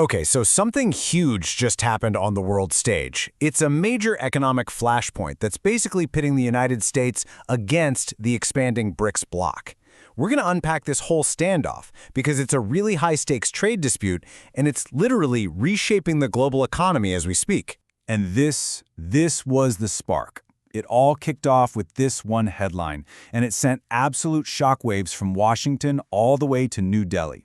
Okay, so something huge just happened on the world stage. It's a major economic flashpoint that's basically pitting the United States against the expanding BRICS bloc. We're going to unpack this whole standoff because it's a really high-stakes trade dispute, and it's literally reshaping the global economy as we speak. And this was the spark. It all kicked off with this one headline, and it sent absolute shockwaves from Washington all the way to New Delhi.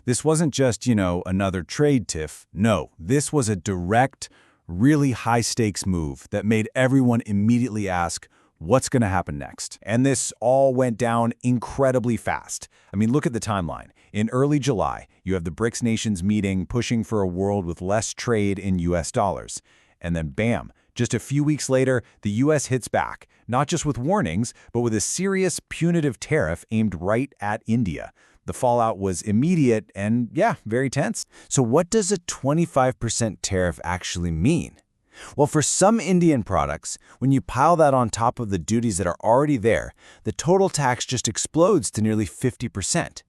This wasn't just, another trade tiff. No, this was a direct, really high-stakes move that made everyone immediately ask, what's going to happen next? And this all went down incredibly fast. I mean, look at the timeline. In early July, you have the BRICS nations meeting, pushing for a world with less trade in U.S. dollars. And then bam, just a few weeks later, the U.S. hits back, not just with warnings, but with a serious punitive tariff aimed right at India. The fallout was immediate and, very tense. So what does a 25% tariff actually mean? Well, for some Indian products, when you pile that on top of the duties that are already there, the total tax just explodes to nearly 50%.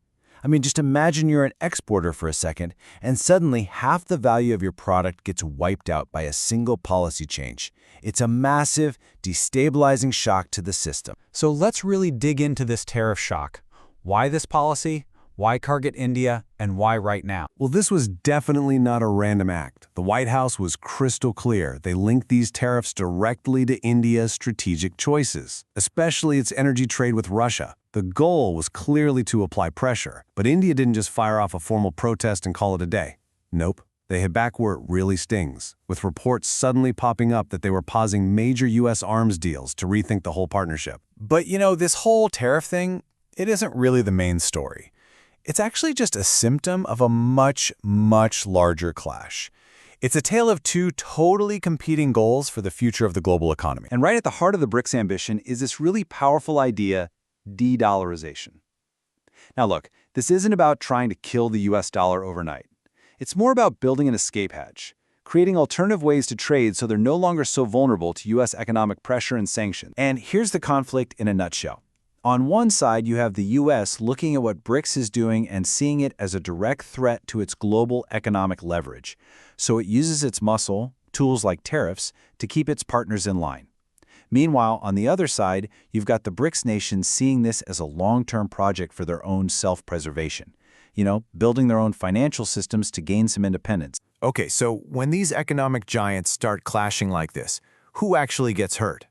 I mean, just imagine you're an exporter for a second, and suddenly half the value of your product gets wiped out by a single policy change. It's a massive, destabilizing shock to the system. So let's really dig into this tariff shock. Why this policy? Why target India? And why right now? Well, this was definitely not a random act. The White House was crystal clear. They linked these tariffs directly to India's strategic choices, especially its energy trade with Russia. The goal was clearly to apply pressure, but India didn't just fire off a formal protest and call it a day. Nope. They hit back where it really stings, with reports suddenly popping up that they were pausing major U.S. arms deals to rethink the whole partnership. But this whole tariff thing, it isn't really the main story. It's actually just a symptom of a much, much larger clash. It's a tale of two totally competing goals for the future of the global economy. And right at the heart of the BRICS ambition is this really powerful idea, de-dollarization. Now look, this isn't about trying to kill the US dollar overnight. It's more about building an escape hatch, creating alternative ways to trade so they're no longer so vulnerable to US economic pressure and sanctions. And here's the conflict in a nutshell. On one side, you have the U.S. looking at what BRICS is doing and seeing it as a direct threat to its global economic leverage. So it uses its muscle, tools like tariffs, to keep its partners in line. Meanwhile, on the other side, you've got the BRICS nations seeing this as a long-term project for their own self-preservation. Building their own financial systems to gain some independence. Okay, so when these economic giants start clashing like this, who actually gets hurt?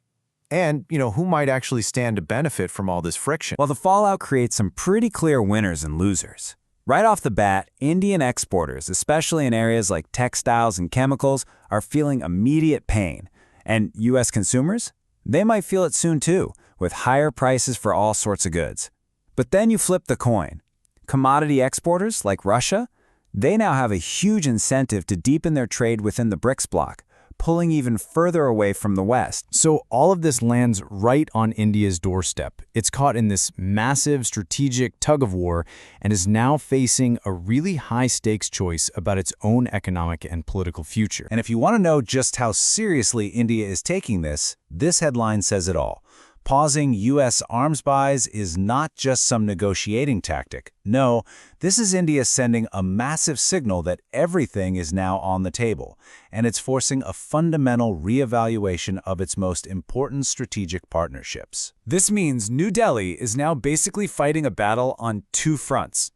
And, who might actually stand to benefit from all this friction? Well, the fallout creates some pretty clear winners and losers. Right off the bat, Indian exporters, especially in areas like textiles and chemicals, are feeling immediate pain. And U.S. consumers? They might feel it soon too, with higher prices for all sorts of goods. But then you flip the coin. Commodity exporters, like Russia, they now have a huge incentive to deepen their trade within the BRICS bloc, pulling even further away from the West. So all of this lands right on India's doorstep. It's caught in this massive strategic tug-of-war and is now facing a really high-stakes choice about its own economic and political future. And if you want to know just how seriously India is taking this headline says it all. Pausing U.S. arms buys is not just some negotiating tactic. No, this is India sending a massive signal that everything is now on the table, and it's forcing a fundamental reevaluation of its most important strategic partnerships. This means New Delhi is now basically fighting a battle on two fronts.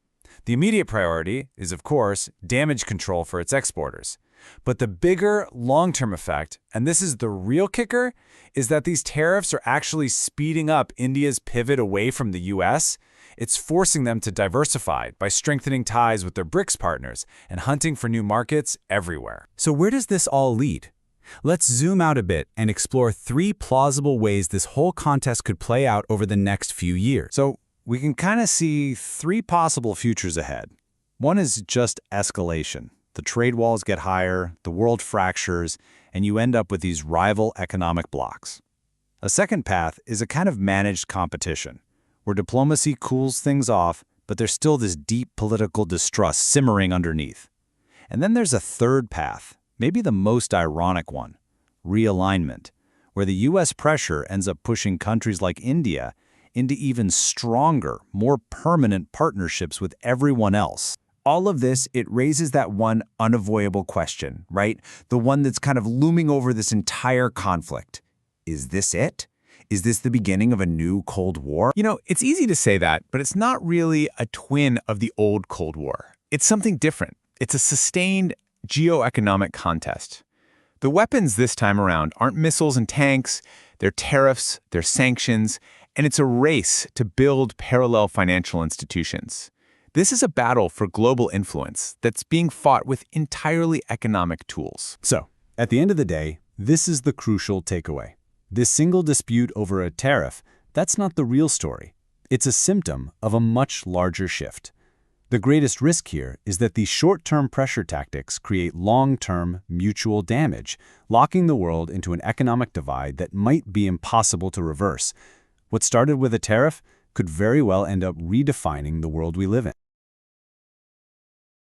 The immediate priority is, of course, damage control for its exporters. But the bigger, long-term effect, and this is the real kicker, is that these tariffs are actually speeding up India's pivot away from the U.S. It's forcing them to diversify by strengthening ties with their BRICS partners and hunting for new markets everywhere. So where does this all lead? Let's zoom out a bit and explore three plausible ways this whole contest could play out over the next few years. So we can kind of see three possible futures ahead. One is just escalation. The trade walls get higher, the world fractures, and you end up with these rival economic blocs. A second path is a kind of managed competition, where diplomacy cools things off, but there's still this deep political distrust simmering underneath. And then there's a third path, maybe the most ironic one, realignment, where the U.S. pressure ends up pushing countries like India into even stronger, more permanent partnerships with everyone else. all of this, it raises that one unavoidable question, right? The one that's kind of looming over this entire conflict. Is this it? Is this the beginning of a new Cold War? You know, it's easy to say that, but it's not really a twin of the old Cold War. It's something different. It's a sustained geoeconomic contest. The weapons this time around aren't missiles and tanks, they're tariffs, they're sanctions, and it's a race to build parallel financial institutions. This is a battle for global influence that's being fought with entirely economic tools. So, at the end of the day, this is the crucial takeaway. This single dispute over a tariff, that's not the real story. It's a symptom of a much larger shift. The greatest risk here is that these short-term pressure tactics create long-term mutual damage, locking the world into an economic divide that might be impossible to reverse. What started with a tariff could very well end up redefining the world we live in.